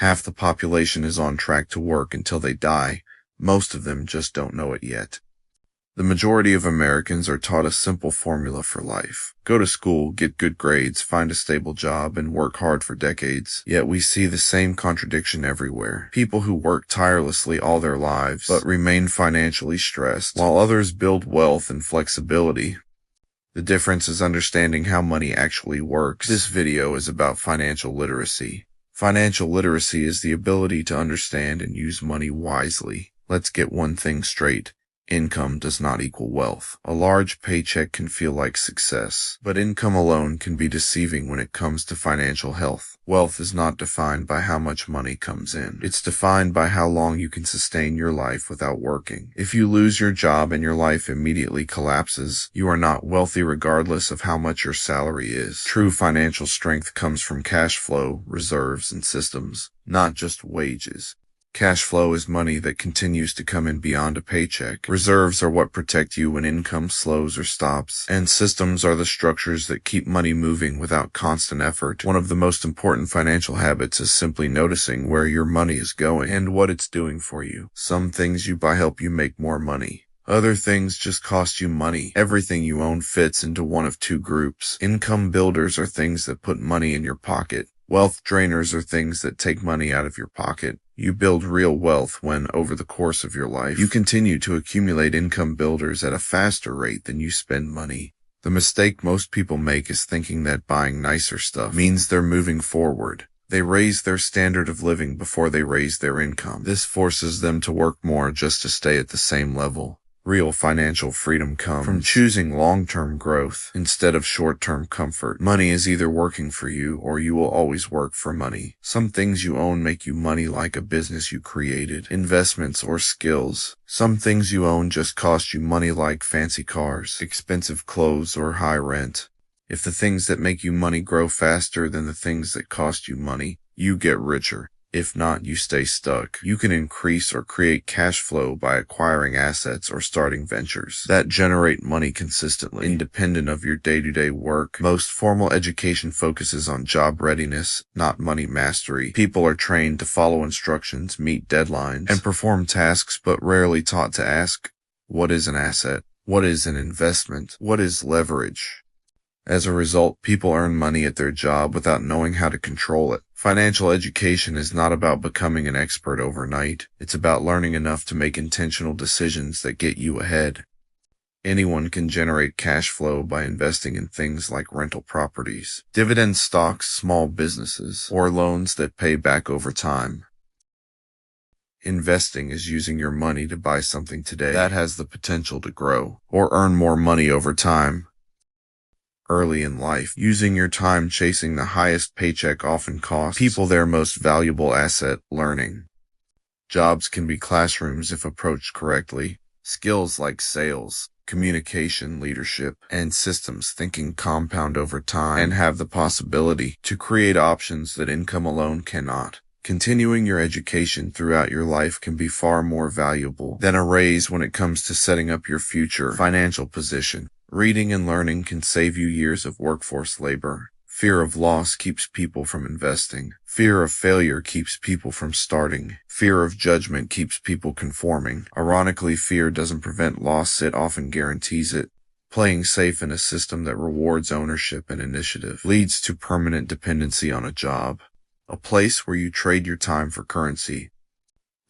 Half the population is on track to work until they die. Most of them just don't know it yet. The majority of Americans are taught a simple formula for life. Go to school, get good grades, find a stable job, and work hard for decades. Yet we see the same contradiction everywhere. People who work tirelessly all their lives, but remain financially stressed, while others build wealth and flexibility. The difference is understanding how money actually works. This video is about financial literacy. Financial literacy is the ability to understand and use money wisely. Let's get one thing straight. Income does not equal wealth. A large paycheck can feel like success, but income alone can be deceiving when it comes to financial health. Wealth is not defined by how much money comes in. It's defined by how long you can sustain your life without working. If you lose your job and your life immediately collapses, you are not wealthy regardless of how much your salary is. True financial strength comes from cash flow, reserves, and systems, not just wages. Cash flow is money that continues to come in beyond a paycheck. Reserves are what protect you when income slows or stops. And systems are the structures that keep money moving without constant effort. One of the most important financial habits is simply noticing where your money is going and what it's doing for you. Some things you buy help you make more money. Other things just cost you money. Everything you own fits into one of two groups. Income builders are things that put money in your pocket. Wealth drainers are things that take money out of your pocket. You build real wealth when, over the course of your life, you continue to accumulate income builders at a faster rate than you spend money. The mistake most people make is thinking that buying nicer stuff means they're moving forward. They raise their standard of living before they raise their income. This forces them to work more just to stay at the same level. Real financial freedom comes from choosing long-term growth instead of short-term comfort. Money is either working for you or you will always work for money. Some things you own make you money, like a business you created, investments, or skills. Some things you own just cost you money, like fancy cars, expensive clothes, or high rent. If the things that make you money grow faster than the things that cost you money, you get richer. If not, you stay stuck. You can increase or create cash flow by acquiring assets or starting ventures that generate money consistently, independent of your day-to-day work. Most formal education focuses on job readiness, not money mastery. People are trained to follow instructions, meet deadlines, and perform tasks, but rarely taught to ask, what is an asset? What is an investment? What is leverage? As a result, people earn money at their job without knowing how to control it. Financial education is not about becoming an expert overnight. It's about learning enough to make intentional decisions that get you ahead. Anyone can generate cash flow by investing in things like rental properties, dividend stocks, small businesses, or loans that pay back over time. Investing is using your money to buy something today that has the potential to grow or earn more money over time. Early in life, using your time chasing the highest paycheck often costs people their most valuable asset, learning. Jobs can be classrooms if approached correctly. Skills like sales, communication, leadership, and systems thinking compound over time and have the possibility to create options that income alone cannot. Continuing your education throughout your life can be far more valuable than a raise when it comes to setting up your future financial position. Reading and learning can save you years of workforce labor. Fear of loss keeps people from investing. Fear of failure keeps people from starting. Fear of judgment keeps people conforming. Ironically, fear doesn't prevent loss, it often guarantees it. Playing safe in a system that rewards ownership and initiative leads to permanent dependency on a job, a place where you trade your time for currency.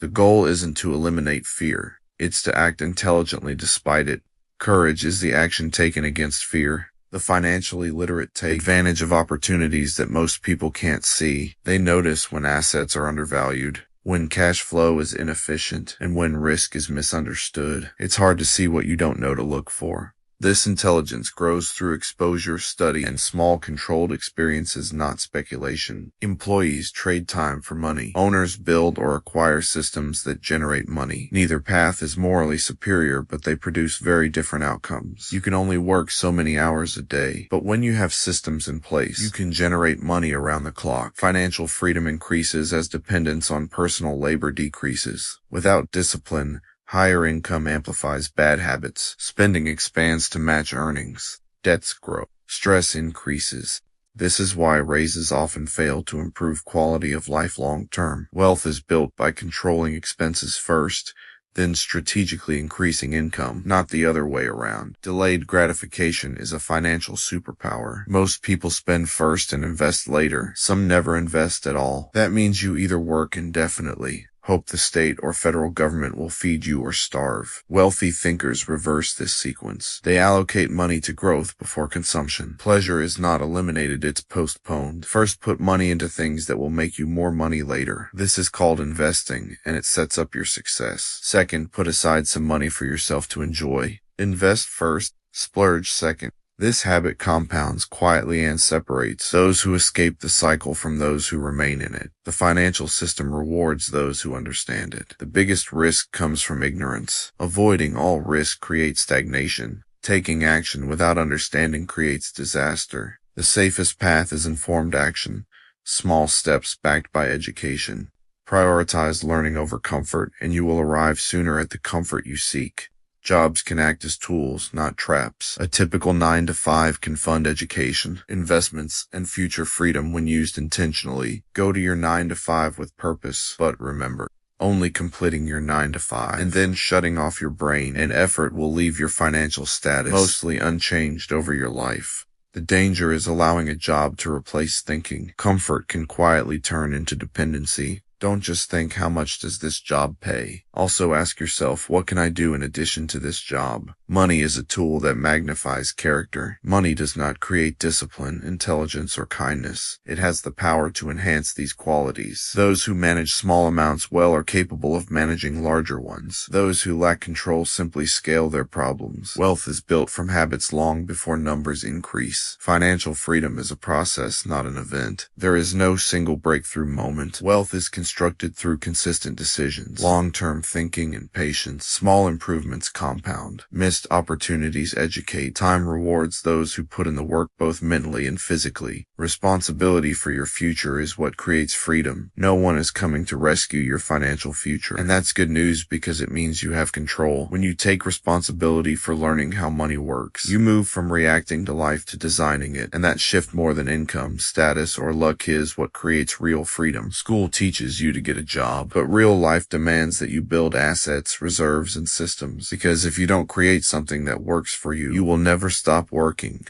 The goal isn't to eliminate fear, it's to act intelligently despite it. Courage is the action taken against fear. The financially literate take advantage of opportunities that most people can't see. They notice when assets are undervalued, when cash flow is inefficient, and when risk is misunderstood. It's hard to see what you don't know to look for. This intelligence grows through exposure, study, and small controlled experiences, not speculation. Employees trade time for money. Owners build or acquire systems that generate money. Neither path is morally superior, but they produce very different outcomes. You can only work so many hours a day, but when you have systems in place, you can generate money around the clock. Financial freedom increases as dependence on personal labor decreases. Without discipline, higher income amplifies bad habits. Spending expands to match earnings. Debts grow. Stress increases. This is why raises often fail to improve quality of life long term. Wealth is built by controlling expenses first, then strategically increasing income, not the other way around. Delayed gratification is a financial superpower. Most people spend first and invest later. Some never invest at all. That means you either work indefinitely, hope the state or federal government will feed you, or starve. Wealthy thinkers reverse this sequence. They allocate money to growth before consumption. Pleasure is not eliminated, it's postponed. First, put money into things that will make you more money later. This is called investing, and it sets up your success. Second, put aside some money for yourself to enjoy. Invest first, splurge second. This habit compounds quietly and separates those who escape the cycle from those who remain in it. The financial system rewards those who understand it. The biggest risk comes from ignorance. Avoiding all risk creates stagnation. Taking action without understanding creates disaster. The safest path is informed action. Small steps backed by education. Prioritize learning over comfort, and you will arrive sooner at the comfort you seek. Jobs can act as tools, not traps. A typical 9-to-5 can fund education, investments, and future freedom when used intentionally. Go to your 9-to-5 with purpose, but remember, only completing your 9-to-5 and then shutting off your brain and effort will leave your financial status mostly unchanged over your life. The danger is allowing a job to replace thinking. Comfort can quietly turn into dependency. Don't just think, how much does this job pay? Also ask yourself, what can I do in addition to this job? Money is a tool that magnifies character. Money does not create discipline, intelligence, or kindness. It has the power to enhance these qualities. Those who manage small amounts well are capable of managing larger ones. Those who lack control simply scale their problems. Wealth is built from habits long before numbers increase. Financial freedom is a process, not an event. There is no single breakthrough moment. Wealth is constructed through consistent decisions, long-term thinking, and patience. Small improvements compound. Missed opportunities educate. Time rewards those who put in the work both mentally and physically. Responsibility for your future is what creates freedom. No one is coming to rescue your financial future. And that's good news because it means you have control. When you take responsibility for learning how money works, you move from reacting to life to designing it. And that shift, more than income, status, or luck, is what creates real freedom. School teaches you to get a job, but real life demands that you build assets, reserves, and systems. Because if you don't create something that works for you, you will never stop working.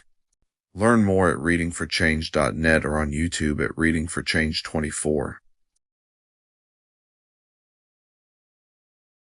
Learn more at readingforchange.net or on YouTube at Reading for Change 24.